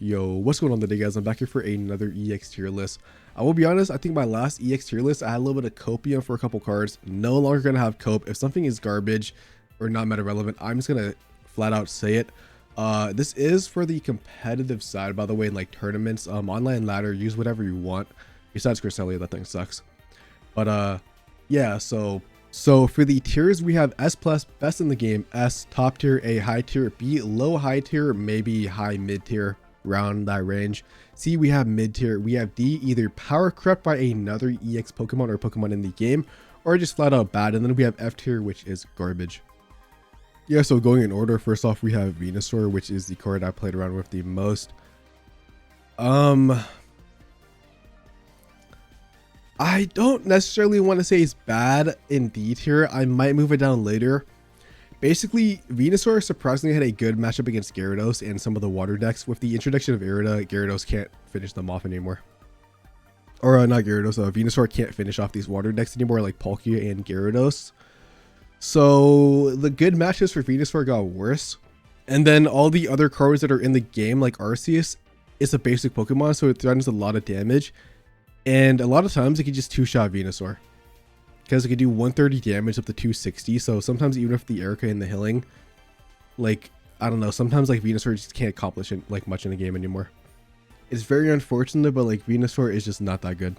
Yo, what's going on today, guys? I'm back here for another EX tier list. I will be honest, I think my last EX tier list, I had a little bit of copium for a couple cards. No longer going to have cope. If something is garbage or not meta relevant, I'm just going to flat out say it. This is for the competitive side, by the way, in like tournaments, online ladder, use whatever you want. Besides Cresselia, that thing sucks. But yeah, so for the tiers, we have S+, best in the game, S, top tier, A, high tier, B, low high tier, maybe high mid tier, around that range. C, we have mid tier. We have D, either power crept by another EX Pokemon or Pokemon in the game, or just flat out bad. And then we have F tier, which is garbage. Yeah, so going in order, first off, we have Venusaur, which is the card I played around with the most. I don't necessarily want to say it's bad in D tier. I might move it down later. Basically, Venusaur surprisingly had a good matchup against Gyarados and some of the water decks. With the introduction of Irida, Gyarados can't finish them off anymore. Or not Gyarados, Venusaur can't finish off these water decks anymore, like Palkia and Gyarados. So the good matches for Venusaur got worse. And then all the other cards that are in the game, like Arceus, is a basic Pokemon, so it threatens a lot of damage. And a lot of times it can just two-shot Venusaur, because it can do 130 damage up to 260. So sometimes even if the Erica and the healing, like, I don't know, sometimes like Venusaur just can't accomplish it like much in the game anymore. It's very unfortunate, but like Venusaur is just not that good.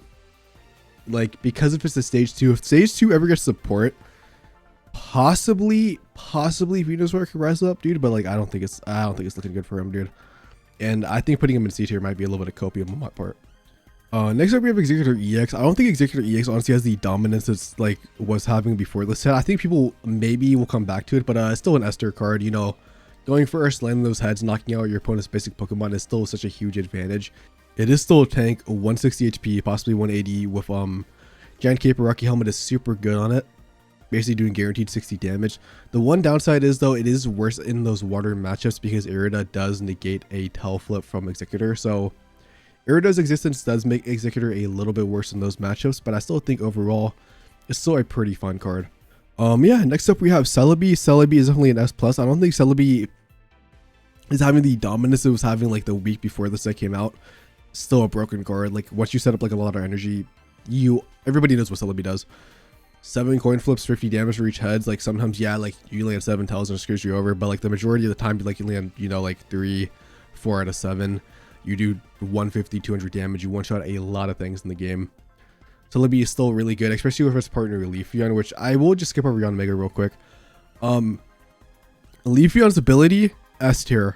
Like, because if it's a stage 2, if stage 2 ever gets support, possibly Venusaur could rise up, dude, but like I don't think it's looking good for him, dude. And I think putting him in C tier might be a little bit of copium on my part. Next up we have Executor EX. I don't think Executor EX honestly has the dominance it's like was having before this set. I think people maybe will come back to it, but it's still an S tier card. You know, going first, landing those heads, knocking out your opponent's basic Pokemon is still such a huge advantage. It is still a tank, 160 HP, possibly 180 with Giant Cape Rocky Helmet is super good on it, basically doing guaranteed 60 damage. The one downside is though it is worse in those water matchups because Irida does negate a tail flip from Executor, so Irida's existence does make Executor a little bit worse in those matchups, but I still think overall it's still a pretty fun card. Yeah, next up we have Celebi. Celebi is definitely an S+. I don't think Celebi is having the dominance it was having like the week before the set came out. Still a broken card. Like once you set up like a lot of energy, everybody knows what Celebi does. 7 coin flips, 50 damage for each heads. Like sometimes, yeah, like you land 7 tails and it screws you over, but like the majority of the time, like you land, you know, like 3, 4 out of 7. You do 150, 200 damage. You one-shot a lot of things in the game. Celebi is still really good, especially with his partner Leafeon, which I will just skip over Yanmega real quick. Leafeon's ability, S tier.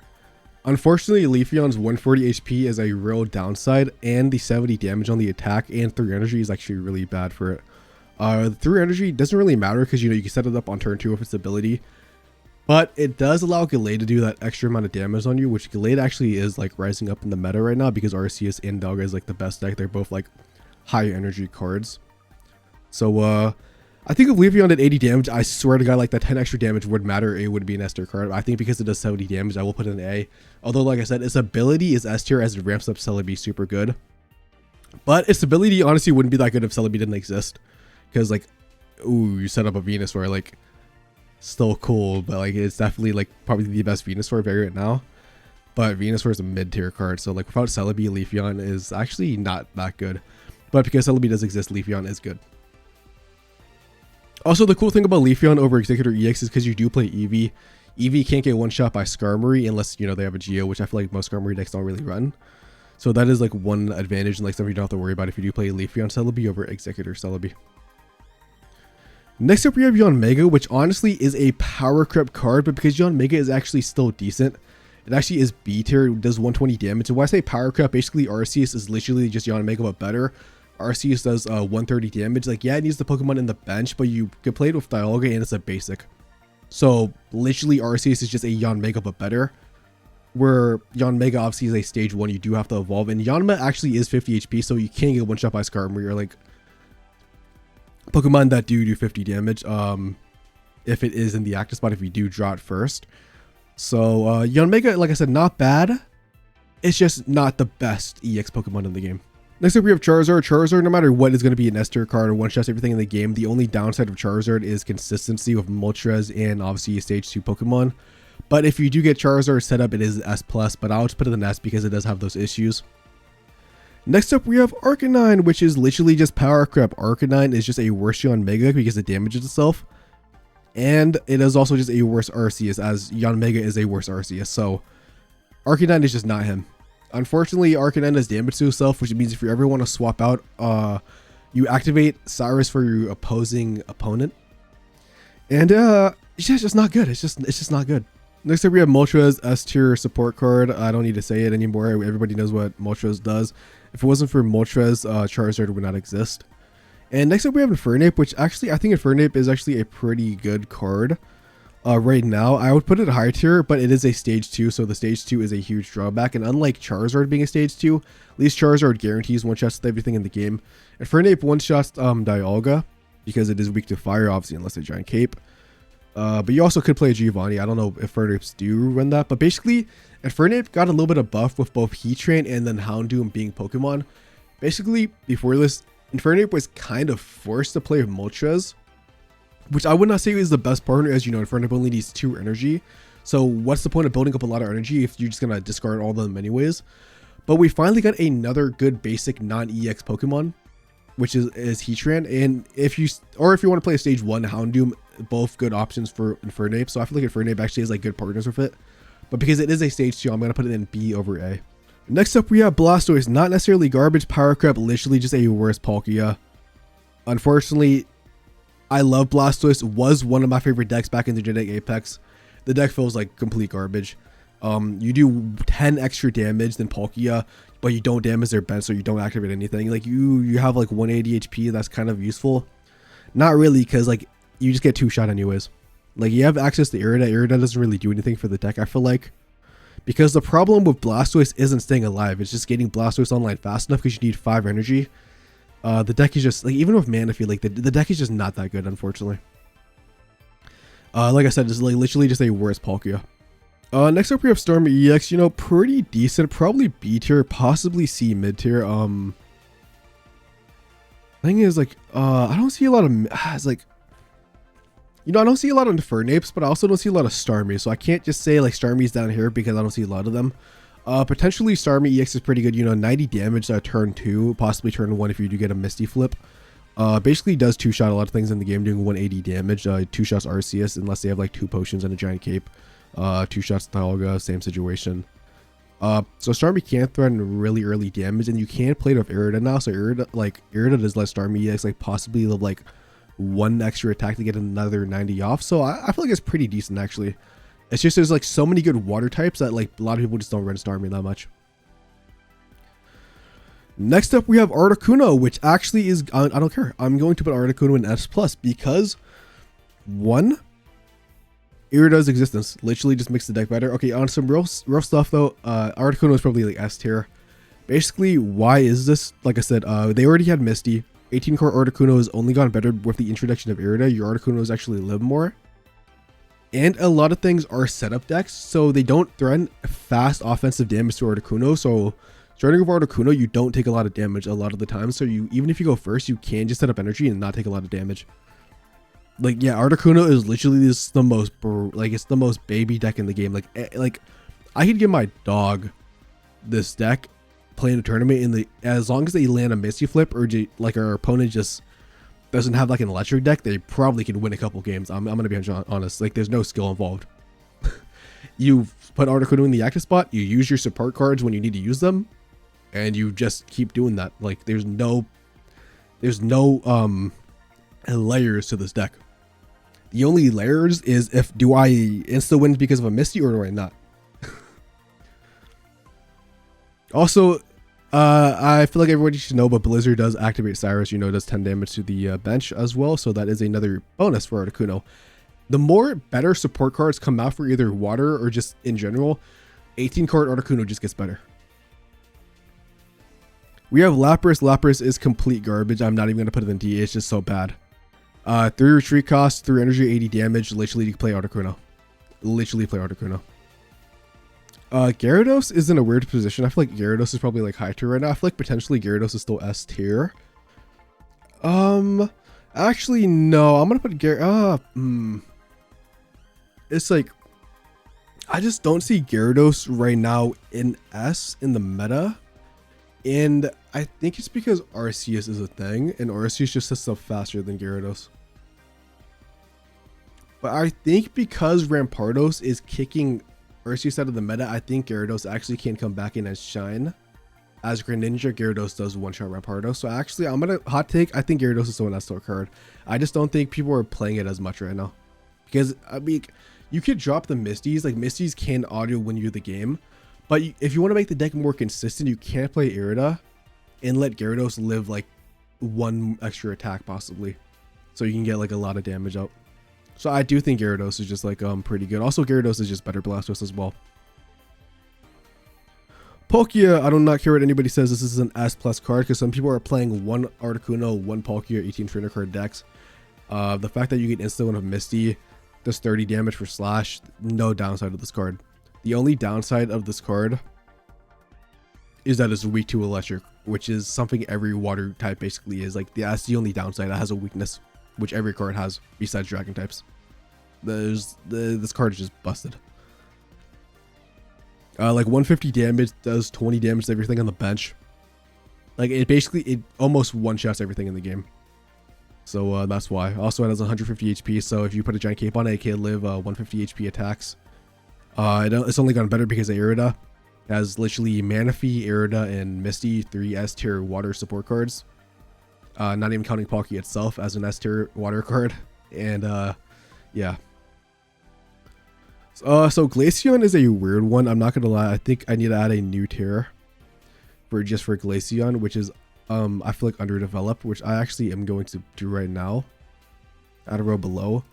Unfortunately, Leafeon's 140 HP is a real downside, and the 70 damage on the attack and 3 energy is actually really bad for it. The 3 energy doesn't really matter because, you know, you can set it up on turn 2 with its ability. But it does allow Gallade to do that extra amount of damage on you, which Gallade actually is like rising up in the meta right now because Arceus and Dalga is like the best deck. They're both like high energy cards. So I think if Leafeon did 80 damage, I swear to God, like that 10 extra damage would matter. It would be an S tier card. I think because it does 70 damage, I will put it in A. Although, like I said, its ability is S tier as it ramps up Celebi super good. But its ability honestly wouldn't be that good if Celebi didn't exist. Because like, ooh, you set up a Venusaur, like, still cool, but like it's definitely like probably the best Venusaur variant now. But Venusaur is a mid-tier card, so like without Celebi, Leafeon is actually not that good. But because Celebi does exist, Leafeon is good. Also, the cool thing about Leafeon over Executor EX is because you do play Eevee. Eevee can't get one shot by Skarmory unless, you know, they have a Geo, which I feel like most Skarmory decks don't really run. So that is like one advantage and like something you don't have to worry about if you do play Leafeon Celebi over Executor Celebi. Next up we have Yanmega, which honestly is a power creep card, but because Yanmega is actually still decent, it actually is B tier, it does 120 damage. And when I say power creep, basically Arceus is literally just Yanmega but better. Arceus does 130 damage. Like, yeah, it needs the Pokemon in the bench, but you can play it with Dialga and it's a basic. So literally Arceus is just a Yanmega but better. Where Yanmega obviously is a stage 1, you do have to evolve, and Yanma actually is 50 HP, so you can't get one shot by Skarmory or like Pokemon that do 50 damage if it is in the active spot, if you do draw it first. So Yanmega, like I said, not bad. It's just not the best EX Pokemon in the game. Next up we have Charizard. Charizard, no matter what, is going to be an S tier card or one-shots everything in the game. The only downside of Charizard is consistency with Moltres and obviously stage 2 Pokemon. But if you do get Charizard set up, it is S+, but I'll just put it in S because it does have those issues. Next up, we have Arcanine, which is literally just power crap. Arcanine is just a worse on Mega because it damages itself. And it is also just a worse Arceus, as Yon Mega is a worse Arceus. So Arcanine is just not him. Unfortunately, Arcanine has damage to itself, which means if you ever want to swap out, you activate Cyrus for your opposing opponent. And it's just not good. It's just not good. Next up, we have Moltres S tier support card. I don't need to say it anymore. Everybody knows what Moltres does. If it wasn't for Moltres, Charizard would not exist. And next up, we have Infernape, which actually, I think Infernape is actually a pretty good card. Right now, I would put it high tier, but it is a stage 2, so the stage 2 is a huge drawback. And unlike Charizard being a stage 2, at least Charizard guarantees one-shots with everything in the game. Infernape one-shots Dialga, because it is weak to fire, obviously, unless they Giant Cape. But you also could play Giovanni. I don't know if Infernapes do run that, but basically, Infernape got a little bit of buff with both Heat Train and then Houndoom being Pokemon. Basically, before this, Infernape was kind of forced to play with Moltres, which I would not say is the best partner, as you know, Infernape only needs 2 energy. So what's the point of building up a lot of energy if you're just going to discard all of them anyways? But we finally got another good basic non-EX Pokemon, which is Heatran. And if you want to play a stage 1 Houndoom, both good options for Infernape. So I feel like Infernape actually has like good partners with it. But because it is a stage 2, I'm going to put it in B over A. Next up, we have Blastoise. Not necessarily garbage power crap, literally just a worse Palkia. Unfortunately, I love Blastoise. Was one of my favorite decks back in the Genetic Apex. The deck feels like complete garbage. You do 10 extra damage than Palkia, but you don't damage their bench, so you don't activate anything. Like you have like 180 HP. That's kind of useful. Not really, because like you just get 2-shot anyways. Like you have access to Irida. Irida doesn't really do anything for the deck, I feel like. Because the problem with Blastoise isn't staying alive. It's just getting Blastoise online fast enough because you need 5 energy. The deck is just, like, even with mana, I feel like the deck is just not that good, unfortunately. Like I said, it's like literally just a worse Palkia. Next up we have Starmie EX, you know, pretty decent, probably B tier, possibly C mid tier. Thing is, like, I don't see a lot of, it's like, you know, I don't see a lot of Infernapes, but I also don't see a lot of Starmie, so I can't just say like Starmie's down here because I don't see a lot of them. Potentially Starmie EX is pretty good, you know, 90 damage turn 2, possibly turn 1 if you do get a Misty Flip. Basically does 2-shot a lot of things in the game, doing 180 damage, 2-shots Arceus, unless they have like 2 potions and a Giant Cape. 2-shots Dialga, same situation. So Starmie can threaten really early damage, and you can play it with Irida now, so Irida does let Starmie EX like possibly like 1 extra attack to get another 90 off, so I feel like it's pretty decent actually. It's just there's like so many good water types that like a lot of people just don't run Starmie that much. Next up we have Articuno, which actually is, I don't care, I'm going to put Articuno in S+, because 1, Irida's existence literally just makes the deck better. Okay, on some rough stuff though, Articuno is probably like S tier. Basically, why is this? Like I said, they already had Misty. 18 core Articuno has only gotten better with the introduction of Irida. Your Articunos actually live more. And a lot of things are setup decks, so they don't threaten fast offensive damage to Articuno. So starting with Articuno, you don't take a lot of damage a lot of the time. So you, even if you go first, you can just set up energy and not take a lot of damage. Like, yeah, Articuno is literally just the most, like, it's the most baby deck in the game. Like I could give my dog this deck playing a tournament in the, as long as they land a Misty Flip or like our opponent just doesn't have like an electric deck, they probably can win a couple games. I'm gonna be honest, like there's no skill involved. You put Articuno in the active spot, you use your support cards when you need to use them, and you just keep doing that. Like there's no layers to this deck. The only layers is if do I insta win because of a Misty or do I not. Also, I feel like everybody should know, but Blizzard does activate Cyrus, you know, does 10 damage to the bench as well, so that is another bonus for Articuno. The more better support cards come out for either water or just in general, 18 card Articuno just gets better. We have Lapras. Lapras is complete garbage. I'm not even going to put it in D, it's just so bad. 3 retreat cost, 3 energy, 80 damage, literally play Articuno. Literally play Articuno. Gyarados is in a weird position. I feel like Gyarados is probably like high tier right now. I feel like potentially Gyarados is still S tier. Actually no, I'm gonna put it's like, I just don't see Gyarados right now in S in the meta. And I think it's because Arceus is a thing, and Arceus just does stuff faster than Gyarados. But I think because Rampardos is kicking Arceus out of the meta, I think Gyarados actually can come back in and shine. As Greninja, Gyarados does one-shot Rampardos. So actually, I'm going to hot take, I think Gyarados is still an S-Star card. I just don't think people are playing it as much right now. Because, I mean, you could drop the Misties. Like, Misties can audio win you the game. But if you want to make the deck more consistent, you can't play Irida and let Gyarados live, like, one extra attack, possibly. So you can get, like, a lot of damage out. So I do think Gyarados is just, like, pretty good. Also, Gyarados is just better Blastoise as well. Palkia, I do not care what anybody says. This is an S+ card because some people are playing one Articuno, one Palkia, 18 trainer card decks. The fact that you get instant one of Misty, does 30 damage for slash, no downside of this card. The only downside of this card is that it's weak to electric, which is something every water type basically is. Like, that's the only downside. It has a weakness, which every card has besides dragon types. This card is just busted. Like 150 damage does 20 damage to everything on the bench. Like, it almost one-shots everything in the game. So that's why. Also, it has 150 HP, so if you put a giant cape on it, it can live 150 HP attacks. It's only gotten better because of Irida. It has literally Manaphy, Irida, and Misty, 3 S tier water support cards. Not even counting Palkia itself as an S tier water card. And yeah. So Glaceon is a weird one. I'm not gonna lie. I think I need to add a new tier for Glaceon, which is I feel like underdeveloped, which I actually am going to do right now. Add a row below.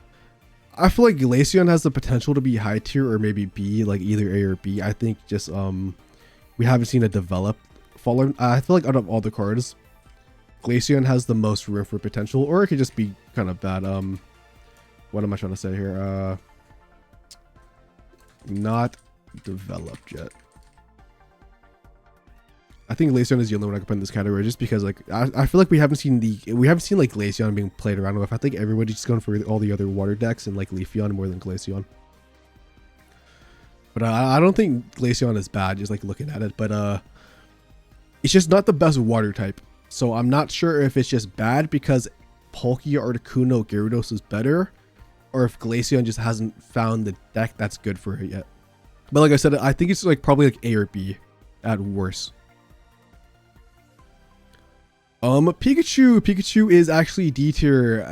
I feel like Glaceon has the potential to be high tier or maybe B, like either A or B. I think just we haven't seen it develop. I feel like out of all the cards, Glaceon has the most room for potential, or it could just be kind of bad. What am I trying to say here? Not developed yet. I think Glaceon is the only one I can put in this category, just because like I feel like we haven't seen like Glaceon being played around with. I think everybody's just going for all the other water decks and like Leafeon more than Glaceon. But I don't think Glaceon is bad, just like looking at it. But it's just not the best water type. So I'm not sure if it's just bad because Palkia, Articuno, Gyarados is better, or if Glaceon just hasn't found the deck that's good for it yet. But like I said, I think it's like probably like A or B at worst. Pikachu is actually D tier.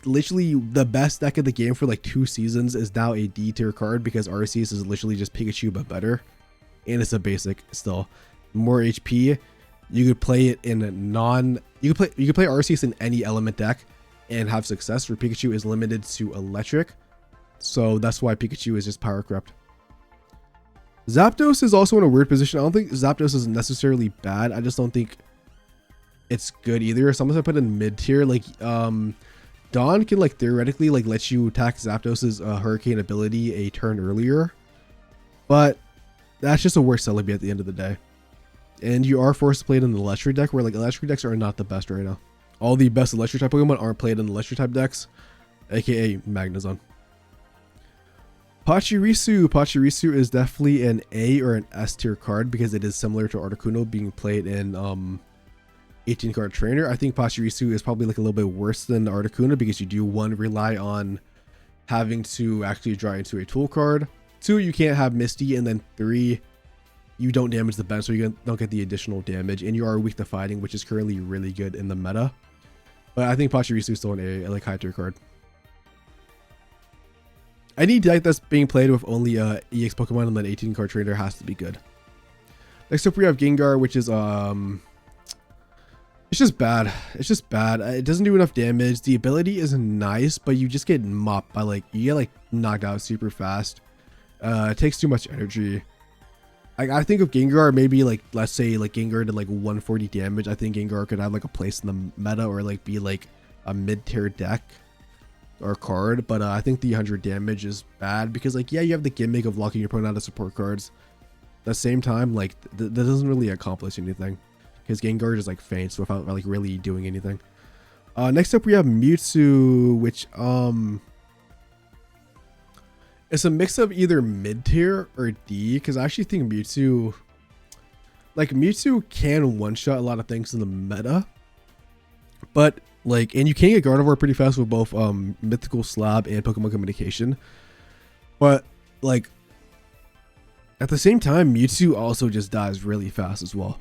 Literally the best deck of the game for like 2 seasons is now a D tier card because Arceus is literally just Pikachu but better, and it's a basic still. More HP. You could play it in you could play Arceus in any element deck and have success, where Pikachu is limited to electric. So that's why Pikachu is just power crept. Zapdos is also in a weird position. I don't think Zapdos is necessarily bad. I just don't think it's good either. So I'm gonna put in mid tier. Like Dawn can like theoretically like let you attack Zapdos's hurricane ability a turn earlier, but that's just a worse Celebi at the end of the day. And you are forced to play it in the electric deck, where like electric decks are not the best right now. All the best electric type Pokemon aren't played in the electric type decks, aka Magnezone. Pachirisu is definitely an A or an S tier card because it is similar to Articuno being played in 18 card trainer. I think Pachirisu is probably like a little bit worse than Articuno because you do, 1, rely on having to actually draw into a tool card. 2, you can't have Misty, and then 3, you don't damage the bench, so you don't get the additional damage, and you are weak to fighting, which is currently really good in the meta. But I think Pachirisu is still an A, like high tier card. Any deck that's being played with only EX Pokemon and then 18 card trainer has to be good. Next up we have Gengar, which is it's just bad. It's just bad. It doesn't do enough damage. The ability is nice, but you just get mopped by like, you get like knocked out super fast. It takes too much energy. I think of Gengar, maybe like, let's say like Gengar did like 140 damage. I think Gengar could have like a place in the meta or like be like a mid-tier deck or card. But I think the 100 damage is bad because like, yeah, you have the gimmick of locking your opponent out of support cards. At the same time, like that doesn't really accomplish anything because Gengar just like faints without like really doing anything. Next up we have Mewtwo, which It's a mix of either mid tier or D, because I actually think Mewtwo, like Mewtwo can one shot a lot of things in the meta, but like, and you can get Gardevoir pretty fast with both Mythical Slab and Pokemon Communication, but like at the same time, Mewtwo also just dies really fast as well.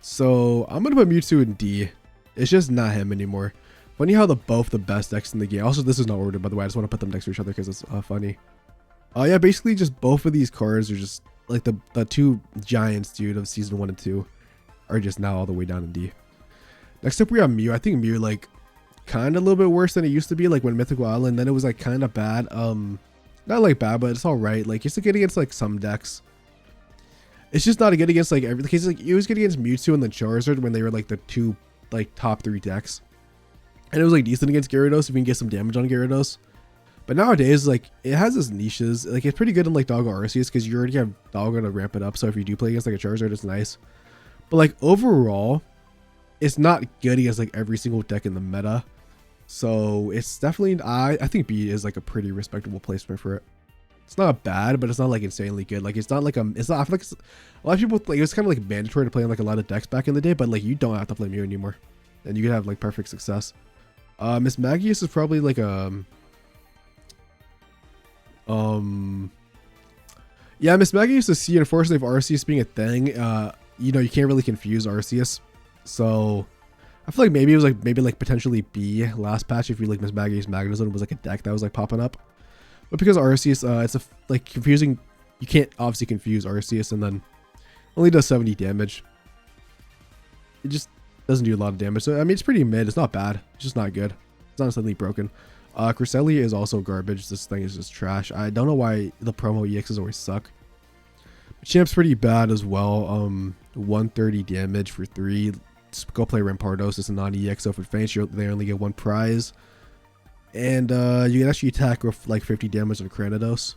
So I'm gonna put Mewtwo in D. It's just not him anymore. Funny how both the best decks in the game. Also, this is not ordered, by the way. I just want to put them next to each other because it's funny. Yeah, basically just both of these cards are just like the two giants, dude, of season 1 and 2 are just now all the way down in D. Next up, we have Mew. I think Mew, like, kind of a little bit worse than it used to be, like when Mythical Island. Then it was like kind of bad. Not like bad, but it's all right. Like, it's good against like some decks. It's just not good against like every case. Like, it was good against Mewtwo and the Charizard when they were like the two like top 3 decks. And it was like decent against Gyarados if you can get some damage on Gyarados. But nowadays, like, it has its niches. Like, it's pretty good in like Doggo Arceus because you already have Doggo to ramp it up. So if you do play against like a Charizard, it's nice. But like overall, it's not good against like every single deck in the meta. So it's definitely, I think B is like a pretty respectable placement for it. It's not bad, but it's not like insanely good. Like, it's not like it's not. I feel like a lot of people like it was kind of like mandatory to play on like a lot of decks back in the day, but like you don't have to play Mew anymore, and you can have like perfect success. Miss Magius is probably like yeah, Miss Magius is C. Unfortunately, if Arceus being a thing, you know, you can't really confuse Arceus. So I feel like maybe it was like potentially B last patch if you like Miss Magius Magnezone was like a deck that was like popping up. But because Arceus, it's like confusing. You can't obviously confuse Arceus, and then only does 70 damage. It just doesn't do a lot of damage. So I mean, it's pretty mid. It's not bad. It's just not good. It's not suddenly broken. Cresselia is also garbage. This thing is just trash. I don't know why the promo EXs always suck. Champ's pretty bad as well. 130 damage for 3. Just go play Rampardos. It's a non-EX, so if it faints, they only get 1 prize. And you can actually attack with like 50 damage on Gyarados.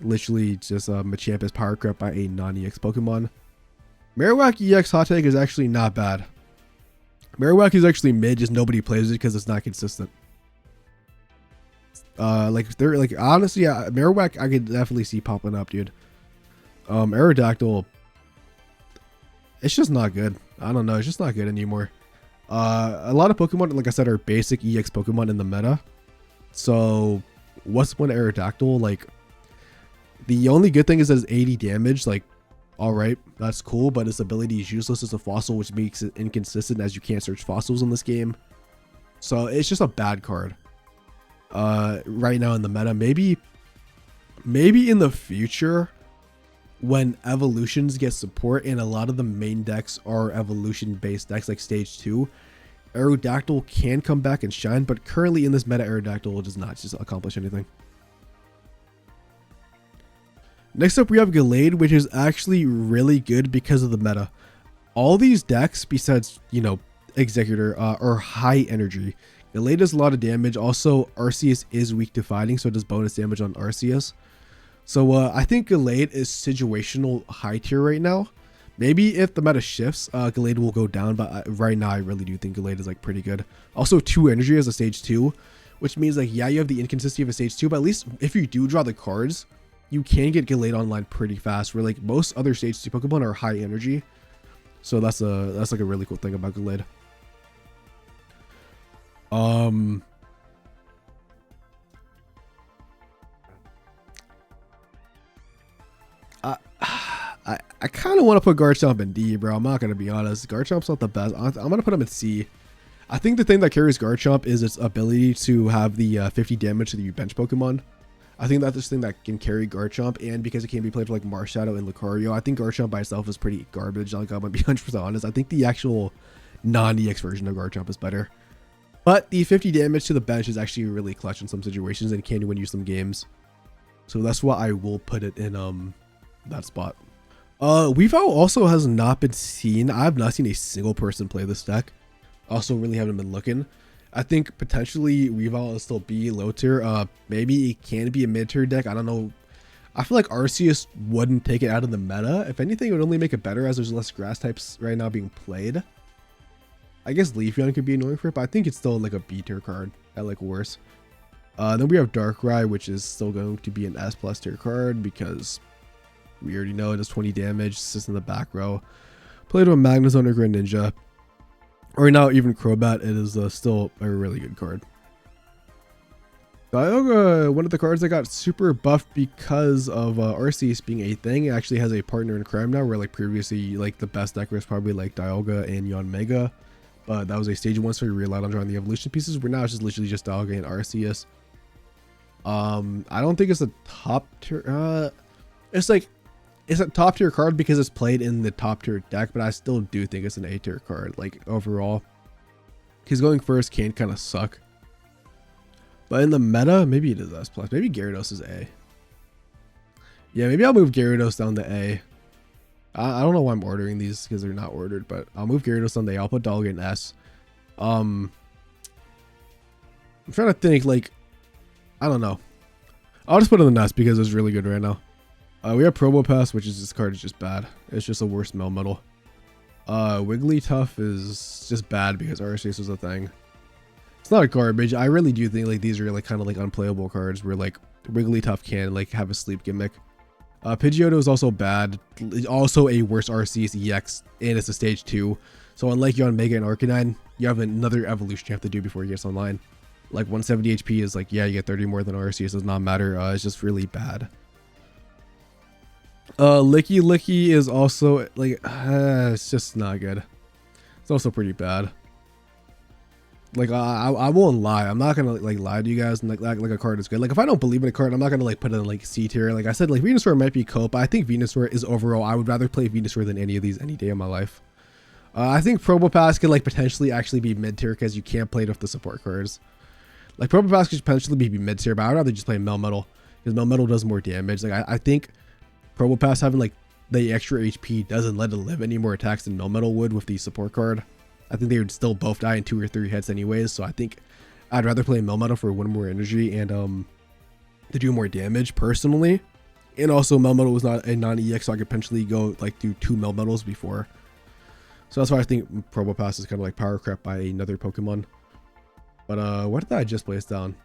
Literally just Machamp is power crept by a non-EX Pokemon. Marowak EX hot take is actually not bad. Marowak is actually mid, just nobody plays it because it's not consistent. Like they're like honestly, yeah, Marowak I could definitely see popping up, dude. Aerodactyl, it's just not good. I don't know, it's just not good anymore. A lot of Pokemon, like I said, are basic EX Pokemon in the meta. So what's one Aerodactyl? Like, the only good thing is that it's 80 damage. Like, alright, that's cool, but its ability is useless as a fossil, which makes it inconsistent as you can't search fossils in this game. So it's just a bad card. Right now in the meta. Maybe in the future, when evolutions get support and a lot of the main decks are evolution based decks like stage 2, Aerodactyl can come back and shine, but currently in this meta, Aerodactyl does not just accomplish anything. Next up, we have Gallade, which is actually really good because of the meta. All these decks, besides, you know, Executor, are high energy. Gallade does a lot of damage. Also, Arceus is weak to fighting, so it does bonus damage on Arceus. So I think Gallade is situational high tier right now. Maybe if the meta shifts, Gallade will go down, but right now I really do think Gallade is like pretty good. Also 2 energy as a stage 2, which means like, yeah, you have the inconsistency of a stage 2, but at least if you do draw the cards, you can get Gallade online pretty fast, where like most other stage 2 Pokemon are high energy. So that's like a really cool thing about Gallade. I kind of want to put Garchomp in D, bro. I'm not going to be honest. Garchomp's not the best. I'm going to put him in C. I think the thing that carries Garchomp is its ability to have the 50 damage to the bench Pokemon. I think that's the thing that can carry Garchomp, and because it can be played for like Marshadow and Lucario, I think Garchomp by itself is pretty garbage. Like, I'm going to be 100% honest. I think the actual non-EX version of Garchomp is better. But the 50 damage to the bench is actually really clutch in some situations and can win you some games. So that's why I will put it in that spot. Weavile also has not been seen. I have not seen a single person play this deck. Also really haven't been looking. I think potentially Weavile is still B low tier. Maybe it can be a mid tier deck. I don't know. I feel like Arceus wouldn't take it out of the meta. If anything, it would only make it better as there's less grass types right now being played. I guess Leafeon could be annoying for it, but I think it's still like a B tier card at like worse. Then we have Darkrai, which is still going to be an S+ tier card because we already know it does 20 damage, sits in the back row. Played with Magnezone or Greninja, or now even Crobat, it is still a really good card. Dialga, one of the cards that got super buffed because of Arceus being a thing. It actually has a partner in crime now, where like previously like the best deck was probably like Dialga and Yanmega, but that was a stage 1, so we relied on drawing the evolution pieces, where now it's just literally just Dialga and Arceus. I don't think it's a top tier, it's a top tier card because it's played in the top tier deck, but I still do think it's an A tier card, like overall, because going first can kind of suck. But in the meta, maybe it is S+. Maybe Gyarados is A. Yeah, maybe I'll move Gyarados down to A. I don't know why I'm ordering these because they're not ordered, but I'll move Gyarados down to A. I'll put Dialga in S. I'm trying to think, like, I don't know. I'll just put it in S because it's really good right now. We have Probopass, which is, this card is just bad. It's just a worse Melmetal. Wigglytuff is just bad because Arceus was a thing. It's not garbage. I really do think like these are like kind of like unplayable cards where like Wigglytuff can like have a sleep gimmick. Pidgeotto is also bad. Also a worse Arceus EX, and it's a stage 2. So unlike Yanmega and Arcanine, you have another evolution you have to do before he gets online. Like 170 HP is like, yeah, you get 30 more than Arceus, does not matter. It's just really bad. Licky Licky is also like, it's just not good. It's also pretty bad. Like I won't lie, I'm not gonna like lie to you guys and like a card is good. Like if I don't believe in a card, I'm not gonna like put it in like C tier. Like I said, like Venusaur might be cool, but I think Venusaur is overall, I would rather play Venusaur than any of these any day of my life. I think Probopass could like potentially actually be mid tier because you can't play it with the support cards. Like Probopass could potentially be mid tier, but I'd rather just play Melmetal because Melmetal does more damage. Like I think Probopass having like the extra HP doesn't let it live any more attacks than Melmetal would with the support card. I think they would still both die in 2 or 3 hits anyways, so I think I'd rather play Melmetal for 1 more energy and to do more damage personally. And also Melmetal was not a non-EX, so I could potentially go like do 2 Melmetals before. So that's why I think Probopass is kind of like power crept by another Pokemon. But what did I just place down?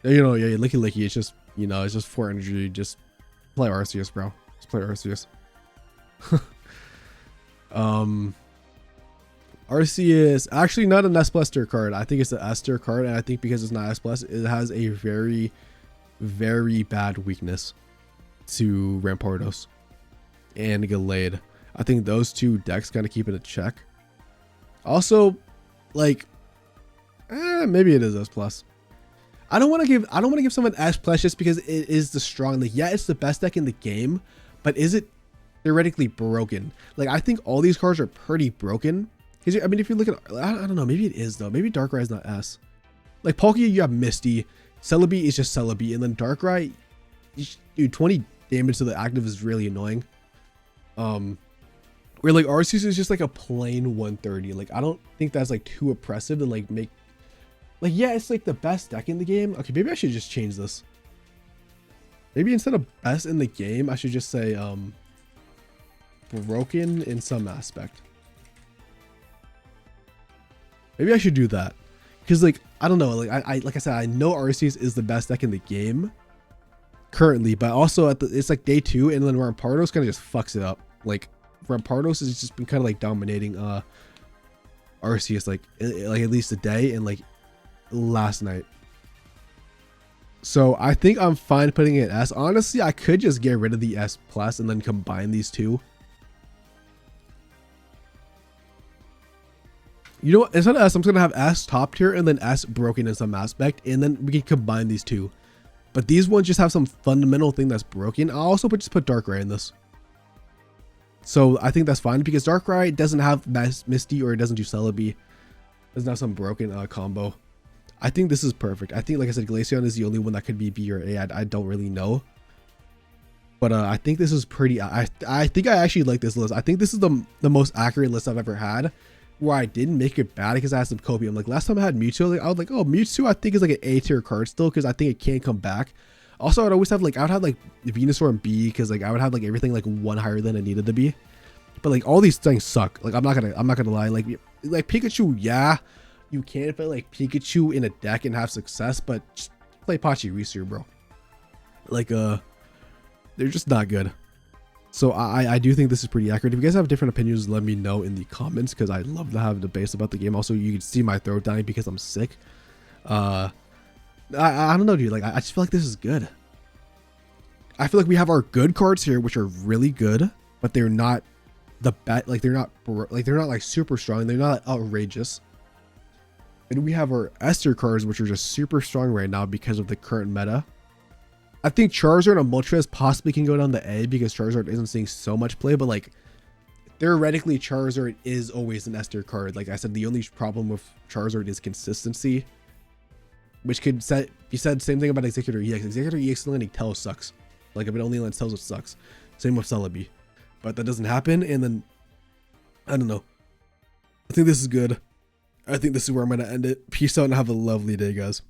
You know, yeah, Licky Licky, it's just, you know, it's just 4 energy. Just play Arceus, bro. Just play Arceus. Arceus, actually not an S+ tier card. I think it's an S tier card, and I think because it's not S+, it has a very, very bad weakness to Rampardos and Gallade. I think those 2 decks kind of keep it in check. Also, like, maybe it is S+. I don't want to give someone S+ just because it is the strong. Like, yeah, it's the best deck in the game, but is it theoretically broken? Like, I think all these cards are pretty broken. I mean, if you look at, I don't know, maybe it is though. Maybe Darkrai is not S. Like Palkia, you have Misty. Celebi is just Celebi, and then Darkrai, dude, 20 damage to the active is really annoying. Where like Arceus is just like a plain 130. Like I don't think that's like too oppressive to like make. Like yeah, it's like the best deck in the game. Okay, maybe I should just change this. Maybe instead of best in the game, I should just say broken in some aspect. Maybe I should do that, because like I don't know, like like I said, I know Arceus is the best deck in the game currently, but also it's like day 2, and then Rampardos kind of just fucks it up. Like Rampardos has just been kind of like dominating Arceus like at least a day and like last night. So I think I'm fine putting it in S. Honestly, I could just get rid of the S+ and then combine these 2. You know what? Instead of S, I'm just gonna have S top tier and then S broken in some aspect, and then we can combine these 2. But these ones just have some fundamental thing that's broken. I'll also just put Darkrai in this. So I think that's fine because Darkrai doesn't have Misty, or it doesn't do Celebi. It doesn't have some broken combo. I think this is perfect. I think, like I said, Glaceon is the only one that could be B or A. I don't really know. But I think this is pretty. I think I actually like this list. I think this is the most accurate list I've ever had, where I didn't make it bad because I had some copium. Like last time I had Mewtwo, like I was like, oh, Mewtwo I think is like an A tier card still, because I think it can come back. Also, I'd always have like, I would have like Venusaur and B, because like I would have like everything like 1 higher than it needed to be. But like all these things suck. Like I'm not gonna lie. Like Pikachu, yeah, you can put like Pikachu in a deck and have success, but just play Pachirisu, bro. Like, they're just not good. So I do think this is pretty accurate. If you guys have different opinions, let me know in the comments, because I love to have debates about the game. Also, you can see my throat dying because I'm sick. I don't know, dude. Like, I just feel like this is good. I feel like we have our good cards here, which are really good, but they're not the best. Like, they're not like super strong. They're not outrageous. And we have our Esther cards, which are just super strong right now because of the current meta. I think Charizard and Moltres possibly can go down the A because Charizard isn't seeing so much play, but like theoretically Charizard is always an Esther card. Like I said, the only problem with Charizard is consistency, which could be said same thing about Executor EX. Executor EX landing Tails sucks. Like if it only lands Tails, it sucks. Same with Celebi, but that doesn't happen. And then I don't know. I think this is good. I think this is where I'm going to end it. Peace out and have a lovely day, guys.